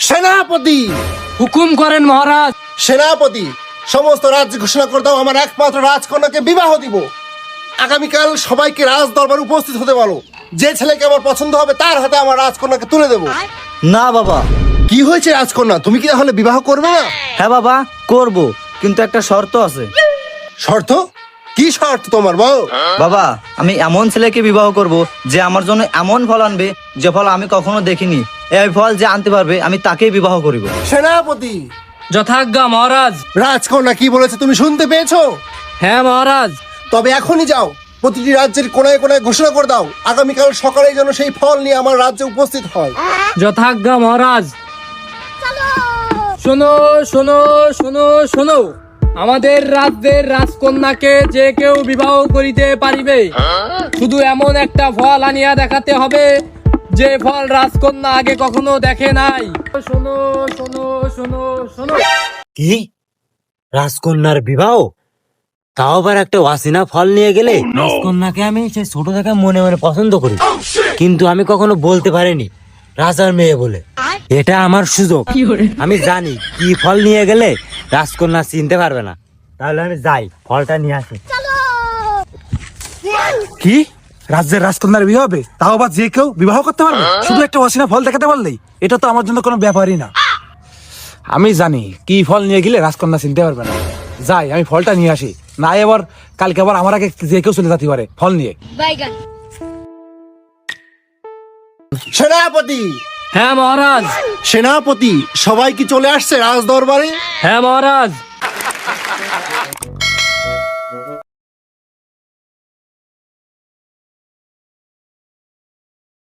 সেনাপতি। হুকুম করেন মহারাজ। সেনাপতি, সমস্ত রাজ্য ঘোষণা করে দাও আমার একমাত্র রাজকন্যাকে বিবাহ দিব। আগামীকাল সবাইকে রাজ দরবারে উপস্থিত হতে বলো। যে ছেলেকে আমার পছন্দ হবে তার হাতে আমার রাজকন্যাকে তুলে দেব। না বাবা। কি হয়েছে রাজকন্যা, তুমি কি তাহলে বিবাহ করবে না? হ্যাঁ বাবা, করব, কিন্তু একটা শর্ত আছে। শর্ত? কি শর্ত তোমার বল? বাবা, আমি এমন ছেলেকে বিবাহ করব যে আমার জন্য এমন ফল আনবে যে ফল আমি কখনো দেখিনি। এই ফল যে আনতে পারবে আমি তাকেই বিবাহ করিব। সেনাপতি। যথাজ্ঞা মহারাজ। রাজকন্যা কি বলেছে তুমি শুনতে পেয়েছো? হ্যাঁ মহারাজ। তবে এখনই যাও, প্রতিটি রাজ্যের কোনায় কোনায় ঘোষণা করে দাও আগামীকাল সকালে যেন সেই ফল নিয়ে আমার রাজ্যে উপস্থিত হয়। যথাজ্ঞা মহারাজ। শোনো শোনো শোনো শোনো, আমাদের রাজ্যের রাজকন্যাকে যে কেউ বিবাহ করিতে পারিবে, শুধু এমন একটা ফল আনিয়া দেখাতে হবে যে ফল রাজকন্যা আগে কখনো দেখে নাই। শোনো শোনো শোনো শোনো। কি? রাজকন্যার বিবাহ? তাও আবার একটা অচেনা ফল নিয়ে গেলে? রাজকন্যাকে আমি সে ছোট থেকে মনে মনে পছন্দ করি, কিন্তু আমি কখনো বলতে পারিনি রাজার মেয়ে বলে। এটা আমার সুযোগ। আমি জানি কি ফল নিয়ে গেলে রাজকন্যা চিনতে পারবে না। তাহলে আমি যাই, ফলটা নিয়ে আসি। কি? রাজ্যের রাজকন্যার বিয়ে হবে, তাও আবার যে কেউ বিবাহ করতে পারবে শুধু একটা অচেনা ফল দেখাতে পারলেই? এটা তো আমার জন্য কোনো ব্যাপারই না। আমি জানি কি ফল নিয়ে গেলে রাজকন্যা চিনতে পারবে না। যাই, আমি ফলটা নিয়ে আসি, না এবার কালকে আবার আমার আগে যে কেউ চলে যেতে পারে ফল নিয়ে। সেনাপতি। হ্যাঁ মহারাজ। সেনাপতি, সবাই কি চলে আসছে রাজ দরবারে? হ্যাঁ মহারাজ।